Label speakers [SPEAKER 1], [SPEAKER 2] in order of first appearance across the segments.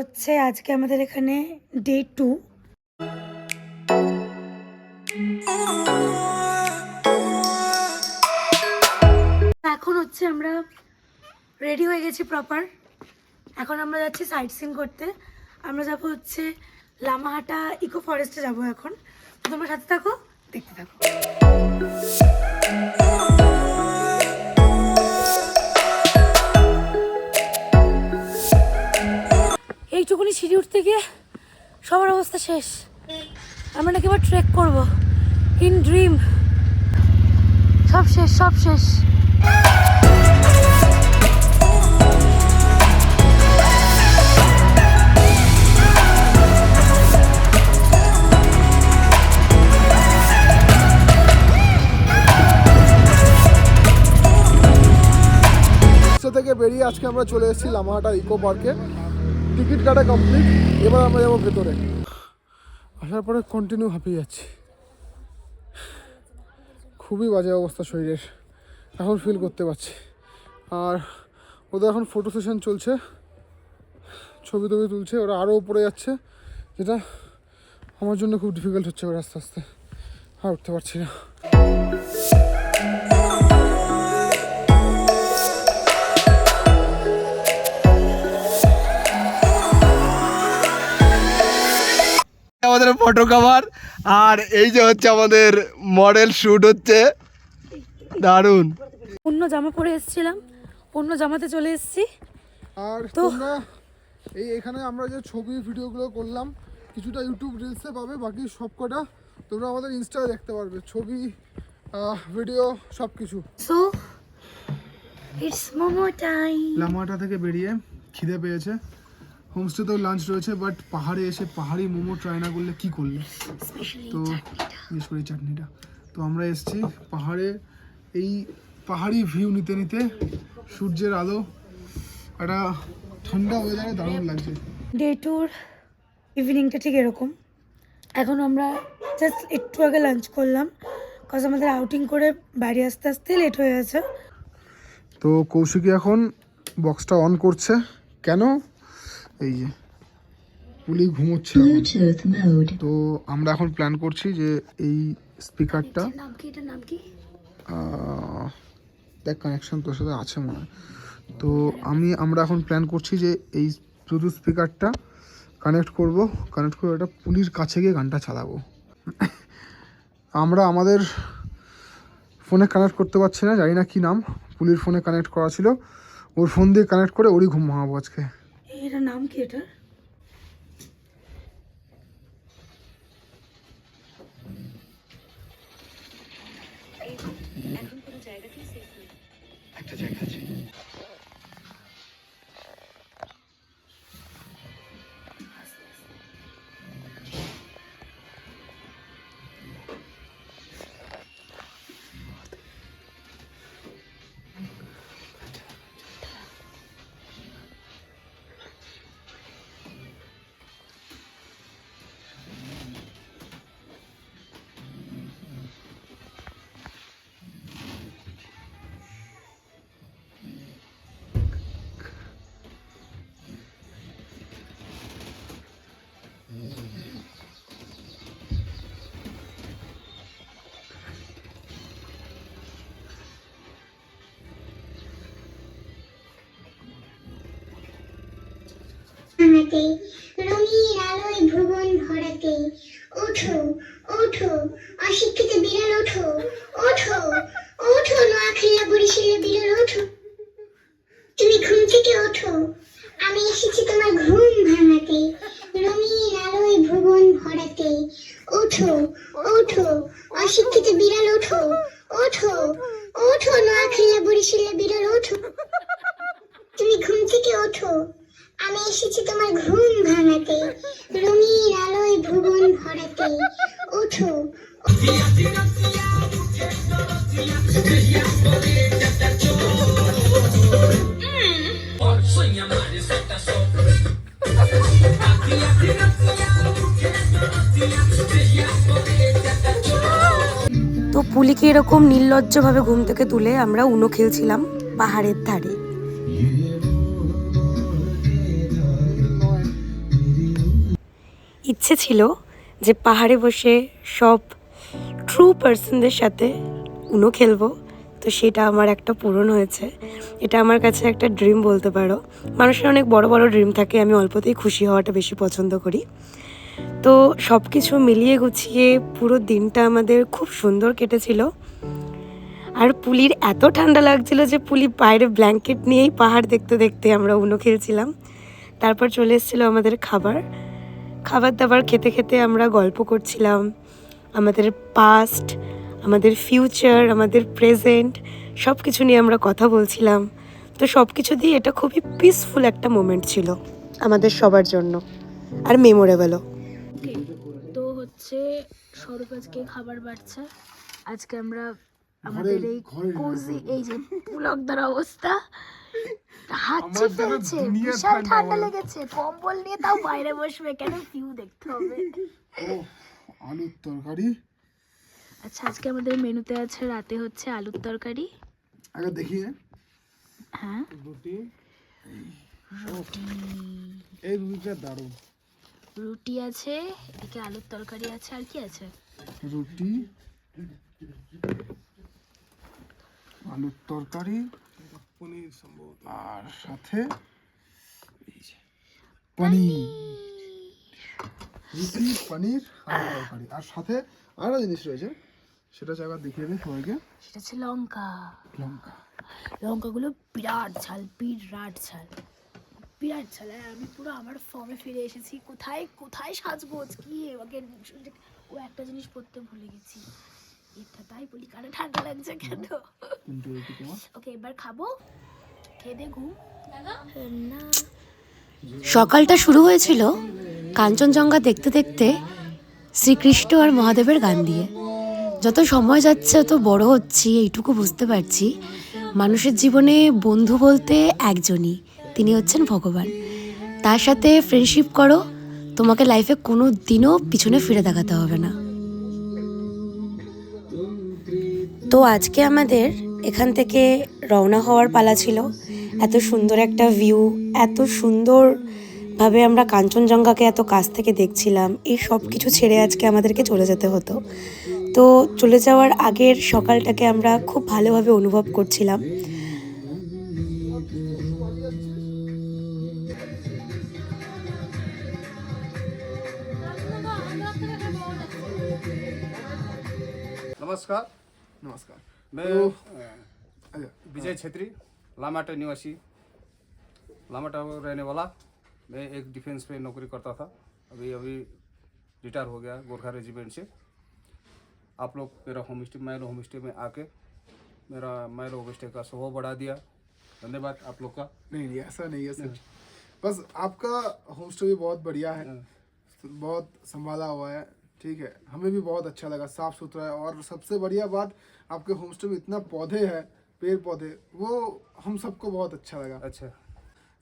[SPEAKER 1] হচ্ছে আজকে আমাদের এখানে ডে 2। এখন হচ্ছে আমরা রেডি হয়ে গেছি প্রপার। এখন আমরা যাচ্ছি সাইট সিন করতে। আমরা যাবো হচ্ছে লামাহাটা ইকো ফরেস্টে যাবো এখন। তো তোমরা সাথে থাকো, দেখতে থাকো। এইটুকুনি সিঁড়ি উঠতে গিয়ে সবার অবস্থা শেষ। আমরা নাকি এবার ট্রেক করবো ইন ড্রিম। সব শেষ, সব শেষ।
[SPEAKER 2] থেকে বেরিয়ে আজকে আমরা চলে এসেছি লামাহাটা ইকো পার্কে। টিকিট কাটা কমপ্লিট। এবার আমরা যাবো ভেতরে। আসার পরে কন্টিনিউ হাঁপিয়ে যাচ্ছি, খুবই বাজে অবস্থা শরীরের, এখন ফিল করতে পারছি। আর ওদের এখন ফটো সেশন চলছে, ছবি টবি তুলছে, ওরা আরও উপরে যাচ্ছে, যেটা আমার জন্য খুব ডিফিকাল্ট হচ্ছে এবার আস্তে আস্তে, আর উঠতে পারছি না।
[SPEAKER 3] আমাদের ফটো কভার, আর এই যে হচ্ছে আমাদের মডেল শ্যুট হচ্ছে, দারুণ।
[SPEAKER 1] অন্য জামা পরে এসেছিলাম, অন্য জামাতে চলে এসেছি।
[SPEAKER 2] আর তোমরা এখানে আমরা যে ছবি ভিডিওগুলো করলাম কিছুটা ইউটিউব রিলসে পাবে, বাকি সব কটা তোমরা আমাদের ইনস্টায় দেখতে পারবে, ছবি ভিডিও সব কিছু।
[SPEAKER 1] So it's momo time.
[SPEAKER 2] Lamahatta থেকে বেরিয়ে খিদে পেয়েছে, হোমস্টেতেও লাঞ্চ রয়েছে, বাট পাহাড়ে এসে পাহাড়ি মোমো ট্রাই না করলে কী করলে। তো বিশেষ করে চাটনিটা, তো আমরা এসেছি পাহাড়ে, এই পাহাড়ি ভিউ নিতে নিতে, সূর্যের আলো, একটা ঠান্ডা ওয়েদারে দারুণ লাগছে।
[SPEAKER 1] ডে 2 ইভিনিংটা ঠিক এরকম। এখন আমরা জাস্ট একটু আগে লাঞ্চ করলাম, কজ আমাদের আউটিং করে বাড়ি আসতে আসতে লেট হয়ে গেছে।
[SPEAKER 2] তো কৌশিকী এখন বক্সটা অন করছে, কেন এই যে পুলি ঘুমোচ্ছে এখন। তো আমরা এখন প্ল্যান করছি যে এই স্পিকারটা,
[SPEAKER 1] নাম কি, এটার নাম কি?
[SPEAKER 2] দেখ কানেকশন তোর সাথে আছে মনে হয়। তো আমরা এখন প্ল্যান করছি যে এই ব্লুটুথ স্পিকারটা কানেক্ট করে এটা পুলির কাছে গিয়ে গানটা চালাবো। আমরা আমাদের ফোনে কানেক্ট করতে পারছি না, জানি না কি নাম, পুলির ফোনে কানেক্ট করা ছিল, ওর ফোন দিয়ে কানেক্ট করে ওরই ঘুম ভাঙাবো আজকে।
[SPEAKER 1] এটার নাম কি? এটার
[SPEAKER 3] একটা জায়গা আছে।
[SPEAKER 4] রঙিন আলোয় ভুবন ভরাতে, ওঠো ওঠো অশিক্ষিত বিড়াল, ওঠো ওঠো ওঠো নোয়াখালী বরিশালের বিড়াল, ওঠো তুমি ঘুম থেকে ওঠো, আমি এসেছি তোমার ঘুম ভাঙাতে, রঙিন আলোয় ভুবন ভরাতে, ওঠো ওঠো অশিক্ষিত বিড়াল, ওঠো ওঠো ওঠো নোয়াখালী বরিশালের বিড়াল, ওঠো তুমি ঘুম থেকে ওঠো, আমি এসেছি তোমার ঘুম ভাঙাতে, রঙিন আলোয় ভুবন ভরাতে, ওঠো।
[SPEAKER 1] তো পুলিকে এরকম নির্লজ্জভাবে ঘুম থেকে তুলে আমরা উনো খেলছিলাম পাহাড়ের ধারে। ইচ্ছে ছিল যে পাহাড়ে বসে সব ট্রু পার্সনদের সাথে উনো খেলবো, তো সেটা আমার একটা পূরণ হয়েছে। এটা আমার কাছে একটা ড্রিম বলতে পারো। মানুষের অনেক বড় বড় ড্রিম থাকে, আমি অল্পতেই খুশি হওয়াটা বেশি পছন্দ করি। তো সব কিছু মিলিয়ে গুছিয়ে পুরো দিনটা আমাদের খুব সুন্দর কেটেছিল। আর পুলির এত ঠান্ডা লাগছিল যে পুলি বাইরে ব্ল্যাঙ্কেট নিয়েই পাহাড় দেখতে দেখতে আমরা উনো খেলছিলাম। তারপর চলে এসেছিলো আমাদের খাবার দাবার খেতে খেতে আমরা গল্প করছিলাম আমাদের পাস্ট, আমাদের ফিউচার, আমাদের প্রেজেন্ট, সব কিছু নিয়ে আমরা কথা বলছিলাম। তো সব কিছু দিয়ে এটা খুবই পিসফুল একটা মোমেন্ট ছিল আমাদের সবার জন্য, আর মেমোরেবলও। তো হচ্ছে সৌরভ আজকে খাবার বাড়ছে। আজকে আমরা আমাদের এই কোজি, এই যে পুলকদার অবস্থা, হাঁচি ফেলছে, বিশাল ঠান্ডা লেগেছে, কম্বল নিয়ে তাও বাইরে বসবে কেন, ভিউ দেখতে হবে।
[SPEAKER 2] আলুর তরকারি।
[SPEAKER 1] আচ্ছা, আজকে আমাদের মেনুতে আছে রাতে হচ্ছে আলুর তরকারি।
[SPEAKER 2] আগে দেখি।
[SPEAKER 1] হ্যাঁ,
[SPEAKER 2] রুটি। এই রুটিটা দারুণ।
[SPEAKER 1] রুটি আছে, এদিকে আলুর তরকারি আছে, আর কি আছে?
[SPEAKER 2] রুটি, আলুর তরকারি, পনির সম্ভবত, আর সাথে পনির, রুটি, পনির, আলুর তরকারি, আর সাথে আরো জিনিস রয়েছে, সেটা একবার দেখিয়ে দিই সবাইকে।
[SPEAKER 1] সেটা হচ্ছে লঙ্কা।
[SPEAKER 2] লঙ্কা,
[SPEAKER 1] লঙ্কাগুলো বিরাট ঝাল, বিরাট ঝাল, বিরাট ঝাল। আর আমি পুরো আমার ফর্মে ফিরে এসেছি। কোথায় কোথায় সাজগোজ কি ওকে, ও একটা জিনিস পড়তে ভুলে গেছি, এটা তাই বলি কানে ঠান্ডা লাগছে কেন।
[SPEAKER 2] কিন্তু
[SPEAKER 1] ওকে, এবার খাবো, খেয়ে দে ঘুম। সকালটা শুরু হয়েছিল কাঞ্চনজঙ্ঘা দেখতে দেখতে শ্রীকৃষ্ণ আর মহাদেবের গান দিয়ে। যত সময় যাচ্ছে তত বড় হচ্ছি, এইটুকু বুঝতে পারছি মানুষের জীবনে বন্ধু বলতে একজনই, তিনি হচ্ছেন ভগবান। তার সাথে ফ্রেন্ডশিপ করো, তোমাকে লাইফে কোনো দিনও পিছনে ফিরে তাকাতে হবে না। তো আজকে আমাদের এখান থেকে রওনা হওয়ার পালা ছিল। এত সুন্দর একটা ভিউ, এত সুন্দরভাবে আমরা কাঞ্চনজঙ্ঘাকে এত কাছ থেকে দেখছিলাম, এই সব কিছু ছেড়ে আজকে আমাদেরকে চলে যেতে হতো। তো চলে যাওয়ার আগের সকালটাকে আমরা খুব ভালোভাবে অনুভব করছিলাম।
[SPEAKER 5] नमस्कार,
[SPEAKER 2] नमस्कार।
[SPEAKER 5] मैं विजय छेत्री, लामाटा निवासी, लामाटा रहने वाला। मैं एक डिफेंस पे नौकरी करता था, अभी रिटायर हो गया गोरखा रेजिमेंट से। आप लोग मेरा home stay, Miro home stay में आके मेरा मायरो होम स्टे का स्वभाव बढ़ा दिया, धन्यवाद आप लोग का।
[SPEAKER 2] नहीं नहीं, ऐसा नहीं है सर, बस आपका होम स्टे भी बहुत बढ़िया है, बहुत संभाला हुआ है, ठीक है। हमें भी बहुत अच्छा लगा, साफ सुथरा है, और सबसे बढ़िया बात आपके होम स्टे में इतना पौधे हैं, पेड़ पौधे, वो हम सबको बहुत अच्छा लगा।
[SPEAKER 5] अच्छा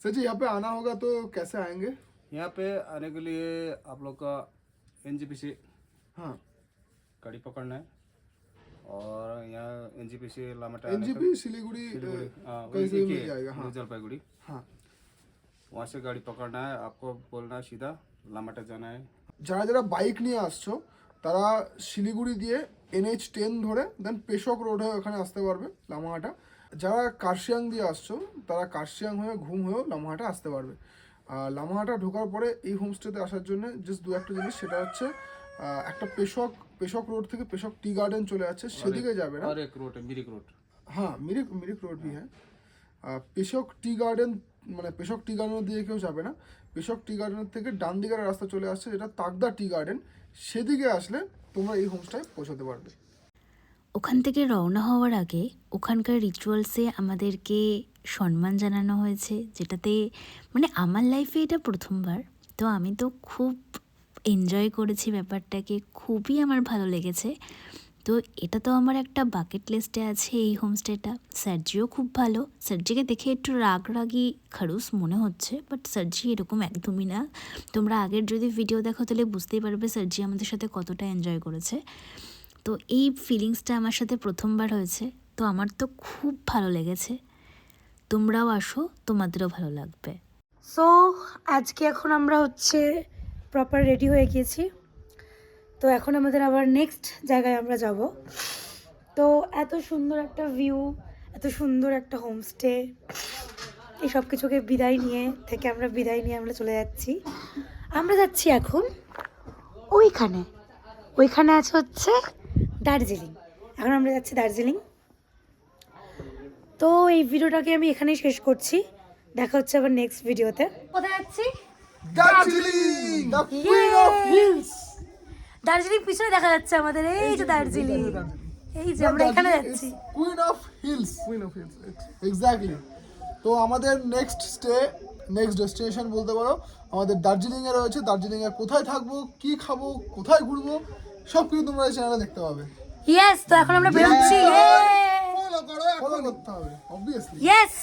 [SPEAKER 2] सर जी, यहाँ पे आना होगा तो कैसे आएंगे?
[SPEAKER 5] यहाँ पे आने के लिए आप लोग का NGP से
[SPEAKER 2] हाँ,
[SPEAKER 5] गाड़ी पकड़ना है, और यहाँ NGP से लामाटा
[SPEAKER 2] NGP सिलीगुड़ी
[SPEAKER 5] हाँ,
[SPEAKER 2] कहीं से भी
[SPEAKER 5] एक ही
[SPEAKER 2] मिल जाएगा।
[SPEAKER 5] है,
[SPEAKER 2] हाँ
[SPEAKER 5] जलपाईगुड़ी।
[SPEAKER 2] हाँ,
[SPEAKER 5] वहाँ से गाड़ी पकड़ना है, आपको बोलना है सीधा लामाटा जाना है।
[SPEAKER 2] যারা যারা বাইক নিয়ে আসছো তারা শিলিগুড়ি দিয়ে NH10 ধরে দেন পেশক রোড হয়ে ওখানে আসতে পারবে লামাহাটা। যারা কার্শিয়াং দিয়ে আসছো তারা কার্শিয়াং হয়ে ঘুম হয়েও লামাহাটা আসতে পারবে। আর লামাহাটা ঢোকার পরে এই হোমস্টেতে আসার জন্য জাস্ট দু একটা জিনিস, সেটা হচ্ছে একটা পেশক রোড থেকে পেশক টি গার্ডেন চলে যাচ্ছে, সেদিকে যাবে না।
[SPEAKER 5] और एक रोड है मिरिक रोड।
[SPEAKER 2] हाँ, मिरिक रोड भी है। পেশক টি গার্ডেন, মানে পেশক টি গার্ডেনের দিকে কেউ যাবে না। পেশক টি গার্ডেনের থেকে ডান দিকের রাস্তা চলে আসছে, যেটা তাকদা টি গার্ডেন, সেদিকে আসলে তোমরা এই হোমস্টেয় পৌঁছাতে পারবে।
[SPEAKER 6] ওখান থেকে রওনা হওয়ার আগে ওখানকার রিচুয়ালসে আমাদেরকে সম্মান জানানো হয়েছে, যেটাতে মানে আমার লাইফে এটা প্রথমবার। তো আমি তো খুব এনজয় করেছি ব্যাপারটাকে, খুবই আমার ভালো লেগেছে। তো এটা তো আমার একটা বাকেট লিস্টে আছে এই হোমস্টেটা। সার্জিও খুব ভালো, সার্জিকে দেখে একটু রাগরাগি খারুস মনে হচ্ছে, বাট সার্জি এরকম একদমই না। তোমরা আগের যদি ভিডিও দেখো তাহলে বুঝতেই পারবে সার্জি আমাদের সাথে কতটা এনজয় করেছে। তো এই ফিলিংসটা আমার সাথে প্রথমবার হয়েছে, তো আমার তো খুব ভালো লেগেছে। তোমরাও আসো, তোমাদেরও ভালো লাগবে।
[SPEAKER 1] সো আজকে এখন আমরা হচ্ছে প্রপার রেডি হয়ে গিয়েছি। তো এখন আমাদের আবার নেক্সট জায়গায় আমরা যাব। তো এত সুন্দর একটা ভিউ, এত সুন্দর একটা হোমস্টে, এই সব কিছুকে আমরা বিদায় নিয়ে আমরা চলে যাচ্ছি। আমরা যাচ্ছি এখন ওইখানে আছে হচ্ছে দার্জিলিং। এখন আমরা যাচ্ছি দার্জিলিং। তো এই ভিডিওটাকে আমি এখানেই শেষ করছি, দেখা হচ্ছে আবার নেক্সট ভিডিওতে। কোথায় যাচ্ছি?
[SPEAKER 2] Darjeeling, the queen of hills.
[SPEAKER 1] Darjeeling পিছনে দেখা যাচ্ছে আমাদের, এই যে দার্জিলিং, এই যে আমরা এখানে যাচ্ছি।
[SPEAKER 2] Queen of hills, exactly. তো আমাদের নেক্সট ডেস্টিনেশন বলতে পারো আমাদের দার্জিলিংয়ে রয়েছে। দার্জিলিংয়ে কোথায় থাকবো, কি খাবো, কোথায় ঘুরবো, সব কিছু তোমরা এই চ্যানেলে দেখতে পাবে।
[SPEAKER 1] ইয়েস, তো এখন আমরা বেরোচ্ছি।
[SPEAKER 2] ফলো করতে হবে অবভিয়াসলি।
[SPEAKER 1] ইয়েস।